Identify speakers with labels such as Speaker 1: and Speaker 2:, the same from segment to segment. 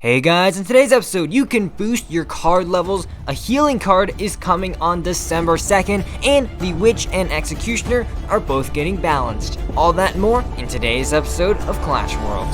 Speaker 1: Hey guys, in today's episode, you can boost your card levels, a healing card is coming on December 2nd, and the Witch and Executioner are both getting balanced. All that and more in today's episode of Clash World.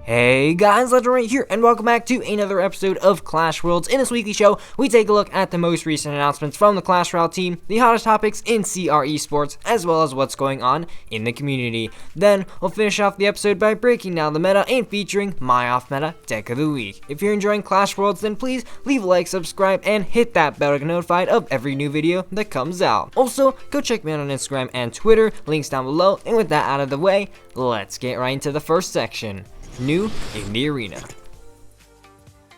Speaker 1: Hey guys, Legendaray here, and welcome back to another episode of Clash Worlds. In this weekly show, we take a look at the most recent announcements from the Clash Royale team, the hottest topics in CR Esports, as well as what's going on in the community. Then, we'll finish off the episode by breaking down the meta and featuring my off-meta deck of the week. If you're enjoying Clash Worlds, then please leave a like, subscribe, and hit that bell to get notified of every new video that comes out. Also, go check me out on Instagram and Twitter, links down below, and with that out of the way, let's get right into the first section. New in the Arena.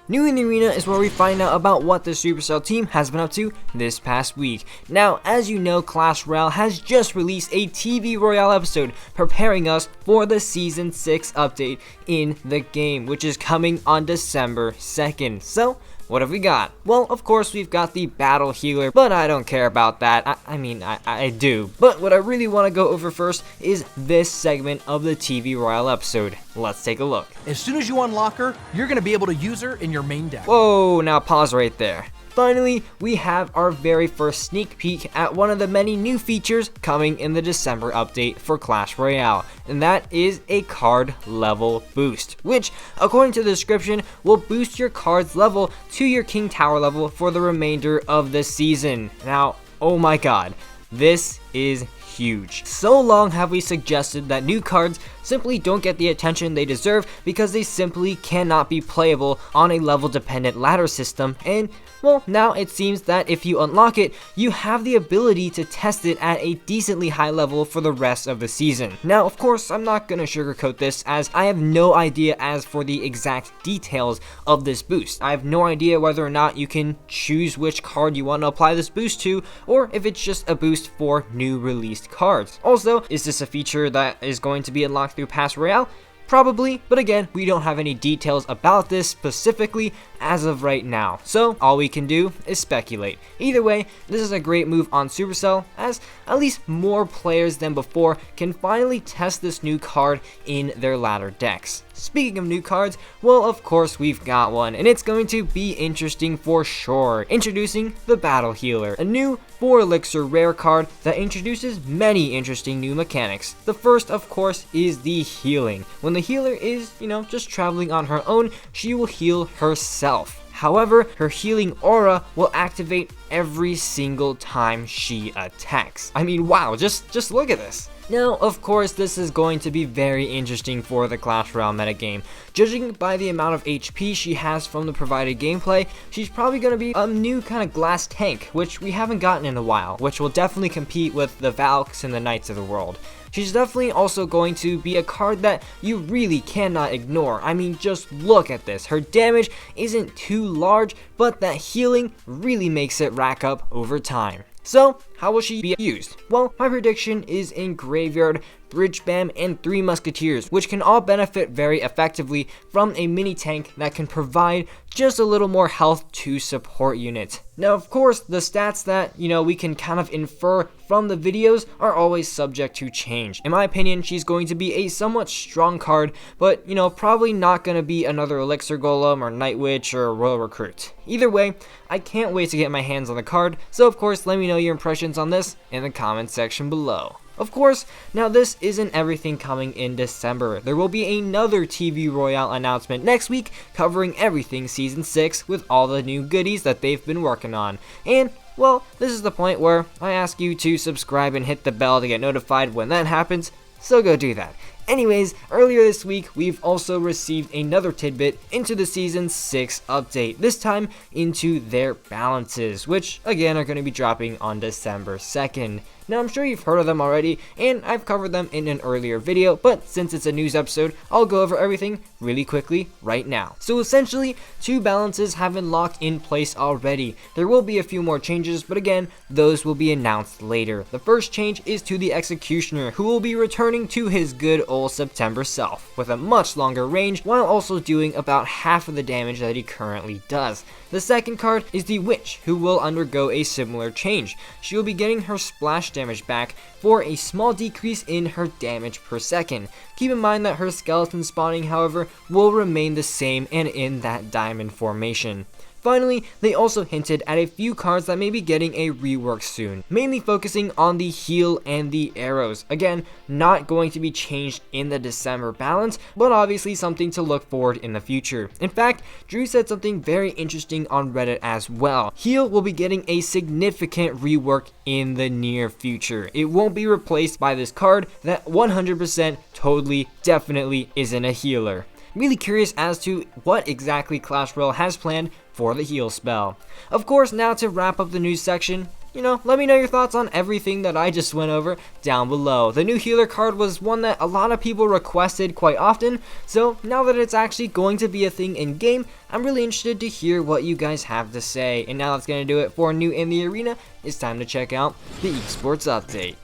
Speaker 1: New in the Arena is where we find out about what the Supercell team has been up to this past week. Now, as you know, Clash Royale has just released a TV Royale episode preparing us for the Season 6 update in the game, which is coming on December 2nd. So, what have we got? Well, of course, we've got the Battle Healer, but I don't care about that. I do. But what I really want to go over first is this segment of the TV Royale episode. Let's take a look.
Speaker 2: As soon as you unlock her, you're going to be able to use her in your main deck.
Speaker 1: Whoa, now pause right there. Finally, we have our very first sneak peek at one of the many new features coming in the December update for Clash Royale, and that is a card level boost, which, according to the description, will boost your card's level to your King Tower level for the remainder of the season. Now, oh my god, this is huge. So long have we suggested that new cards simply don't get the attention they deserve because they simply cannot be playable on a level dependent ladder system, and well, now it seems that if you unlock it, you have the ability to test it at a decently high level for the rest of the season. Now, of course, I'm not gonna sugarcoat this, as I have no idea as for the exact details of this boost. I have no idea whether or not you can choose which card you want to apply this boost to, or if it's just a boost for new released cards. Also, is this a feature that is going to be unlocked through Pass Royale? Probably, but again, we don't have any details about this specifically as of right now, so all we can do is speculate. Either way, this is a great move on Supercell, as at least more players than before can finally test this new card in their ladder decks. Speaking of new cards, well, of course we've got one, and it's going to be interesting for sure. Introducing the Battle Healer, a new 4 elixir rare card that introduces many interesting new mechanics. The first, of course, is the healing. When the healer is, just traveling on her own, she will heal herself. However, her healing aura will activate every single time she attacks. I mean, wow, just look at this. Now, of course, this is going to be very interesting for the Clash Royale metagame. Judging by the amount of HP she has from the provided gameplay, she's probably going to be a new kind of glass tank, which we haven't gotten in a while, which will definitely compete with the Valks and the Knights of the World. She's definitely also going to be a card that you really cannot ignore. I mean, just look at this. Her damage isn't too large, but that healing really makes it rack up over time. So, how will she be used? Well, my prediction is in Graveyard, Bridge Bam, and 3 Musketeers, which can all benefit very effectively from a mini tank that can provide just a little more health to support units. Now, of course, the stats that, we can kind of infer from the videos are always subject to change. In my opinion, she's going to be a somewhat strong card, but, probably not going to be another Elixir Golem or Night Witch or Royal Recruit. Either way, I can't wait to get my hands on the card, so of course, let me know your impressions on this in the comment section below. Of course, now this isn't everything coming in December. There will be another TV Royale announcement next week covering everything Season 6 with all the new goodies that they've been working on. And, well, this is the point where I ask you to subscribe and hit the bell to get notified when that happens, so go do that. Anyways, earlier this week, we've also received another tidbit into the Season 6 update, this time into their balances, which again are going to be dropping on December 2nd. Now, I'm sure you've heard of them already, and I've covered them in an earlier video, but since it's a news episode, I'll go over everything really quickly right now. So essentially, 2 balances have been locked in place already. There will be a few more changes, but again, those will be announced later. The first change is to the Executioner, who will be returning to his good old September self, with a much longer range while also doing about half of the damage that he currently does. The second card is the Witch, who will undergo a similar change. She will be getting her splash damage back for a small decrease in her damage per second. Keep in mind that her skeleton spawning, however, will remain the same and in that diamond formation. Finally, they also hinted at a few cards that may be getting a rework soon, mainly focusing on the heal and the arrows. Again, not going to be changed in the December balance, but obviously something to look forward in the future. In fact, Drew said something very interesting on Reddit as well. Heal will be getting a significant rework in the near future. It won't be replaced by this card that 100% totally definitely isn't a healer. Really curious as to what exactly Clash Royale has planned for the heal spell. Of course, now to wrap up the news section, let me know your thoughts on everything that I just went over down below. The new healer card was one that a lot of people requested quite often, so now that it's actually going to be a thing in game, I'm really interested to hear what you guys have to say. And now that's going to do it for New in the Arena. It's time to check out the Esports Update.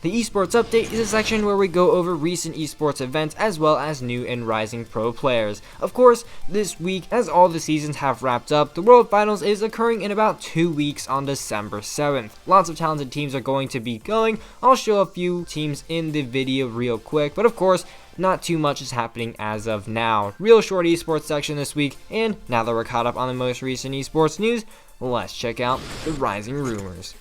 Speaker 1: The Esports Update is a section where we go over recent esports events as well as new and rising pro players. Of course, this week, as all the seasons have wrapped up, the World Finals is occurring in about 2 weeks on December 7th. Lots of talented teams are going to be going. I'll show a few teams in the video real quick, but of course, not too much is happening as of now. Real short esports section this week, and now that we're caught up on the most recent esports news, let's check out the rising rumors.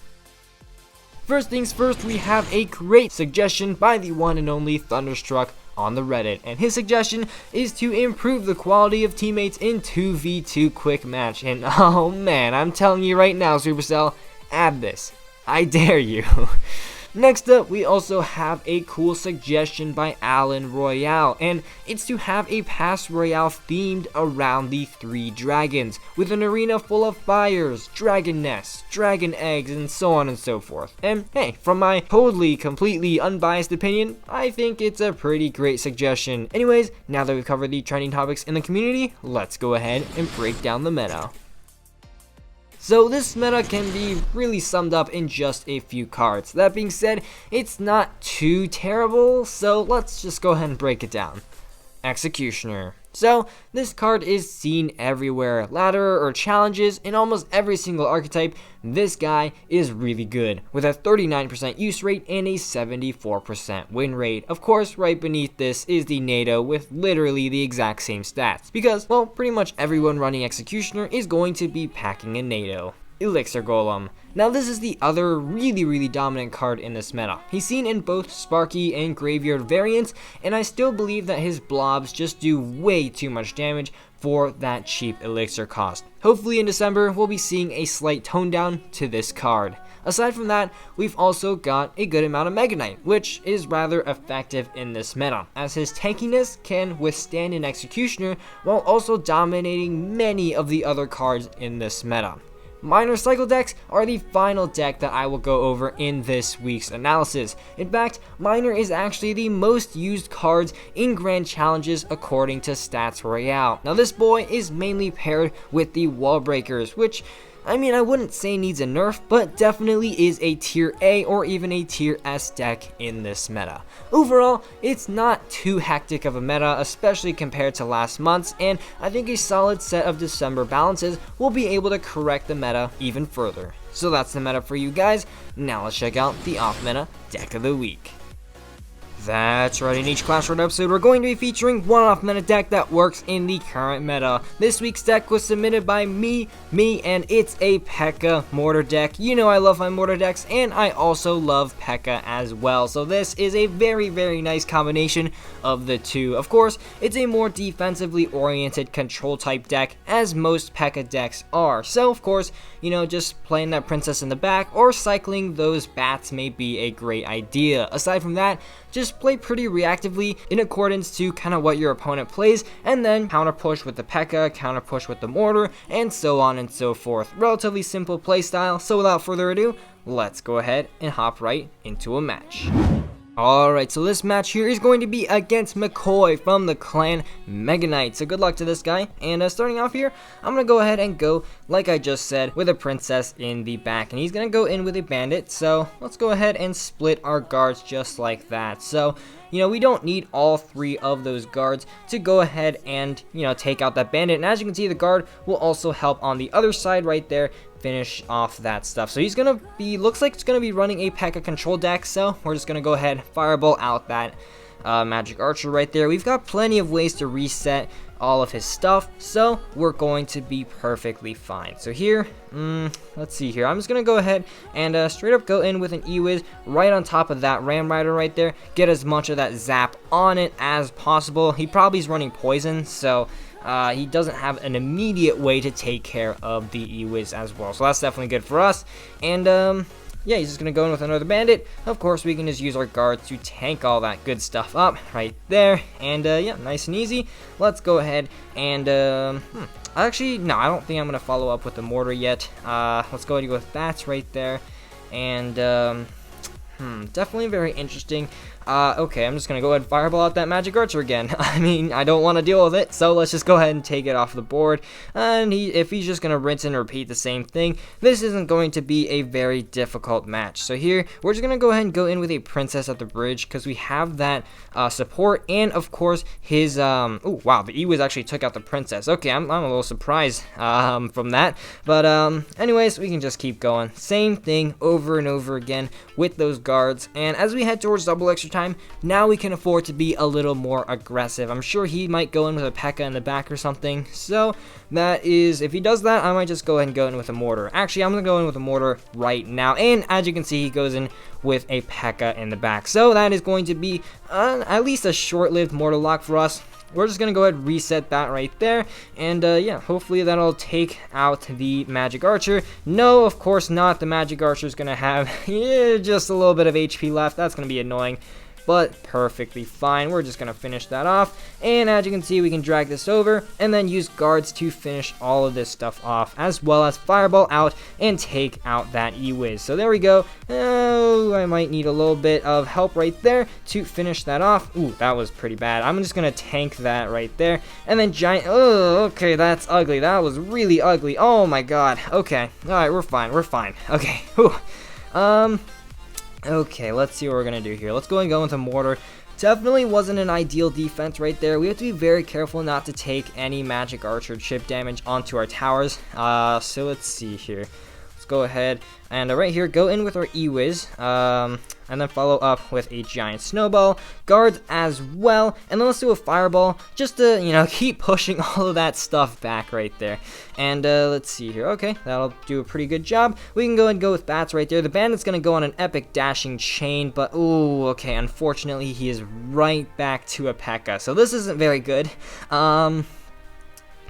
Speaker 1: First things first, we have a great suggestion by the one and only Thunderstruck on the Reddit, and his suggestion is to improve the quality of teammates in 2v2 quick match. And oh man, I'm telling you right now, Supercell, add this. I dare you. Next up, we also have a cool suggestion by Alan Royale, and it's to have a Pass Royale themed around the 3 dragons, with an arena full of fires, dragon nests, dragon eggs, and so on and so forth. And hey, from my totally, completely unbiased opinion, I think it's a pretty great suggestion. Anyways, now that we've covered the trending topics in the community, let's go ahead and break down the meta. So this meta can be really summed up in just a few cards. That being said, it's not too terrible, so let's just go ahead and break it down. Executioner. So this card is seen everywhere. Ladder or challenges in almost every single archetype. This guy is really good, with a 39% use rate and a 74% win rate. Of course, right beneath this is the NATO with literally the exact same stats, because, well, pretty much everyone running Executioner is going to be packing a NATO. Elixir Golem. Now this is the other really dominant card in this meta. He's seen in both Sparky and Graveyard variants, and I still believe that his blobs just do way too much damage for that cheap elixir cost. Hopefully in December, we'll be seeing a slight tone down to this card. Aside from that, we've also got a good amount of Mega Knight, which is rather effective in this meta, as his tankiness can withstand an Executioner while also dominating many of the other cards in this meta. Minor cycle decks are the final deck that I will go over in this week's analysis. In fact, Minor is actually the most used cards in Grand Challenges according to Stats Royale. Now this boy is mainly paired with the Wall Breakers, which, I mean, I wouldn't say needs a nerf, but definitely is a tier A or even a tier S deck in this meta. Overall, it's not too hectic of a meta, especially compared to last month's, and I think a solid set of December balances will be able to correct the meta even further. So that's the meta for you guys. Now let's check out the off-meta deck of the week. That's right, in each Clash Royale episode, we're going to be featuring one off-meta deck that works in the current meta. This week's deck was submitted by me, and it's a P.E.K.K.A. Mortar deck. You know I love my Mortar decks, and I also love P.E.K.K.A. as well. So this is a very nice combination of the two. Of course, it's a more defensively oriented control type deck, as most P.E.K.K.A. decks are. So of course, just playing that princess in the back or cycling those bats may be a great idea. Aside from that, just play pretty reactively in accordance to kind of what your opponent plays, and then counter push with the P.E.K.K.A, counter push with the Mortar, and so on and so forth. Relatively simple playstyle, so without further ado, let's go ahead and hop right into a match. Alright, so this match here is going to be against McCoy from the clan Mega Knight. So good luck to this guy. And starting off here, I'm going to go ahead and go, like I just said, with a princess in the back. And he's going to go in with a bandit. So let's go ahead and split our guards just like that. So, you know, we don't need all 3 of those guards to go ahead and, you know, take out that bandit. And as you can see, the guard will also help on the other side right there, finish off that stuff. So he's gonna be, looks like it's gonna be running a P.E.K.K.A control deck, so we're just gonna go ahead, fireball out that magic archer right there. We've got plenty of ways to reset all of his stuff, so we're going to be perfectly fine. So here, let's see here, I'm just gonna go ahead and straight up go in with an E-Wiz right on top of that Ram Rider right there, get as much of that zap on it as possible. He probably is running poison, so he doesn't have an immediate way to take care of the E-Wiz as well. So that's definitely good for us. And yeah, he's just going to go in with another bandit. Of course, we can just use our guards to tank all that good stuff up right there. And yeah, nice and easy. Let's go ahead and actually, no, I don't think I'm going to follow up with the mortar yet. Let's go ahead and go with bats right there. And definitely very interesting. Okay, I'm just gonna go ahead and fireball out that magic archer again. I mean, I don't want to deal with it, so let's just go ahead and take it off the board. And if he's just gonna rinse and repeat the same thing, this isn't going to be a very difficult match. So here, we're just gonna go ahead and go in with a princess at the bridge, because we have that support, and of course, his, oh wow, the E-Wiz actually took out the princess. Okay, I'm a little surprised from that. But anyways, we can just keep going. Same thing over and over again with those guards. And as we head towards double extra time, now we can afford to be a little more aggressive. I'm sure he might go in with a P.E.K.K.A in the back or something. So that is, if he does that, I might just go ahead and go in with a mortar. Actually, I'm going to go in with a mortar right now. And as you can see, he goes in with a P.E.K.K.A in the back. So that is going to be at least a short-lived mortar lock for us. We're just going to go ahead and reset that right there. And yeah, hopefully that'll take out the magic archer. No, of course not. The magic archer is going to have just a little bit of HP left. That's going to be annoying, but perfectly fine. We're just going to finish that off. And as you can see, we can drag this over and then use guards to finish all of this stuff off, as well as fireball out and take out that E-Wiz. So there we go. Oh, I might need a little bit of help right there to finish that off. Ooh, that was pretty bad. I'm just going to tank that right there. And then giant, oh, okay, that's ugly. That was really ugly. Oh my god. Okay. All right, we're fine. We're fine. Okay. Whew. Okay, let's see what we're going to do here. Let's go and go with a mortar. Definitely wasn't an ideal defense right there. We have to be very careful not to take any magic archer chip damage onto our towers. So let's see here. Let's go ahead and right here, go in with our E-Wiz, and then follow up with a giant snowball, guards as well, and then let's do a fireball, just to, you know, keep pushing all of that stuff back right there. And let's see here, okay, that'll do a pretty good job. We can go and go with bats right there. The bandit's gonna go on an epic dashing chain, but ooh, okay, unfortunately, he is right back to a P.E.K.K.A, so this isn't very good. I'm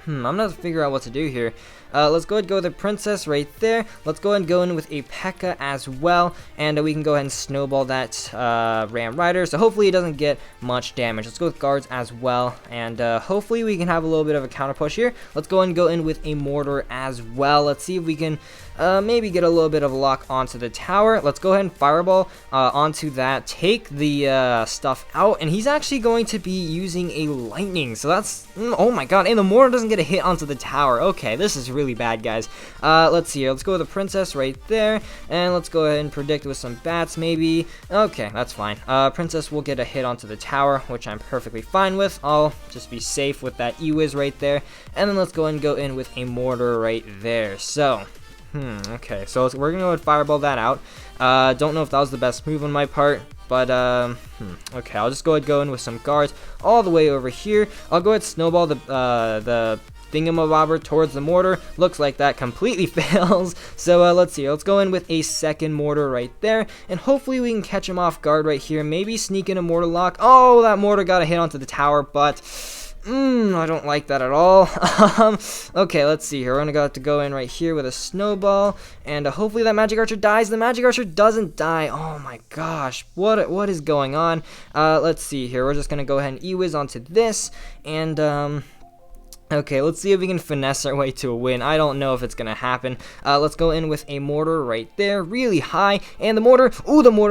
Speaker 1: gonna figure out what to do here. Let's go ahead and go with a princess right there. Let's go ahead and go in with a P.E.K.K.A as well. And we can go ahead and snowball that Ram Rider. So hopefully it doesn't get much damage. Let's go with guards as well. And hopefully we can have a little bit of a counter push here. Let's go ahead and go in with a mortar as well. Let's see if we can maybe get a little bit of a lock onto the tower. Let's go ahead and fireball onto that. Take the stuff out. And he's actually going to be using a lightning. So that's, oh my god. And the mortar doesn't get a hit onto the tower. Okay, this is really bad, guys. Let's see here. Let's go with a princess right there. And let's go ahead and predict with some bats maybe. Okay, that's fine. Princess will get a hit onto the tower, which I'm perfectly fine with. I'll just be safe with that E-Wiz right there. And then let's go ahead and go in with a mortar right there. So, okay, so we're gonna go ahead and fireball that out. Don't know if that was the best move on my part, but okay, I'll just go ahead and go in with some guards all the way over here. I'll go ahead and snowball the thingamabobber towards the mortar. Looks like that completely fails. So let's see, let's go in with a second mortar right there, and hopefully we can catch him off guard right here. Maybe sneak in a mortar lock. Oh, that mortar got a hit onto the tower, but I don't like that at all. Okay, let's see here. We're gonna have to go in right here with a snowball, and hopefully that magic archer dies. The magic archer doesn't die. Oh my gosh, what is going on? Let's see here. We're just gonna go ahead and E-Wiz onto this, and Okay, let's see if we can finesse our way to a win. I don't know if it's going to happen. Let's go in with a mortar right there, really high. And the mortar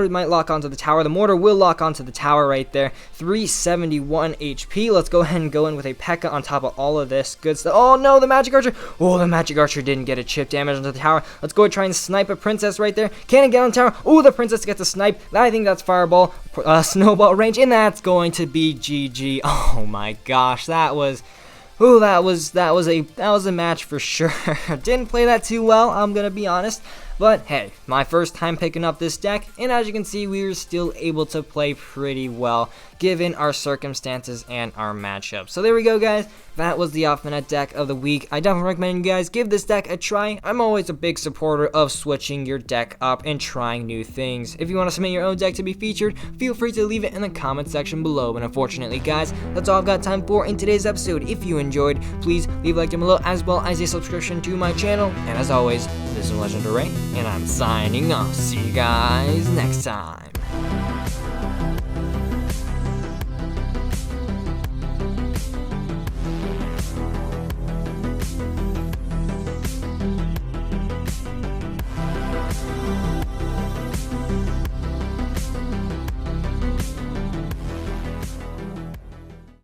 Speaker 1: might lock onto the tower. The mortar will lock onto the tower right there. 371 HP. Let's go ahead and go in with a P.E.K.K.A. on top of all of this good stuff. Oh, no, the magic archer. Oh, the magic archer didn't get a chip damage onto the tower. Let's go and try and snipe a princess right there. Can it get on the tower? Oh, the princess gets a snipe. I think that's fireball, snowball range, and that's going to be GG. Oh, my gosh, that was... Ooh, that was a match for sure. Didn't play that too well, I'm gonna be honest. But hey, my first time picking up this deck, and as you can see, we were still able to play pretty well given our circumstances and our matchup. So there we go, guys. That was the off-minute deck of the week. I definitely recommend you guys give this deck a try. I'm always a big supporter of switching your deck up and trying new things. If you want to submit your own deck to be featured, feel free to leave it in the comment section below. And unfortunately, guys, that's all I've got time for in today's episode. If you enjoyed, please leave a like down below as well as a subscription to my channel. And as always, this is Legendaray, and I'm signing off. See you guys next time.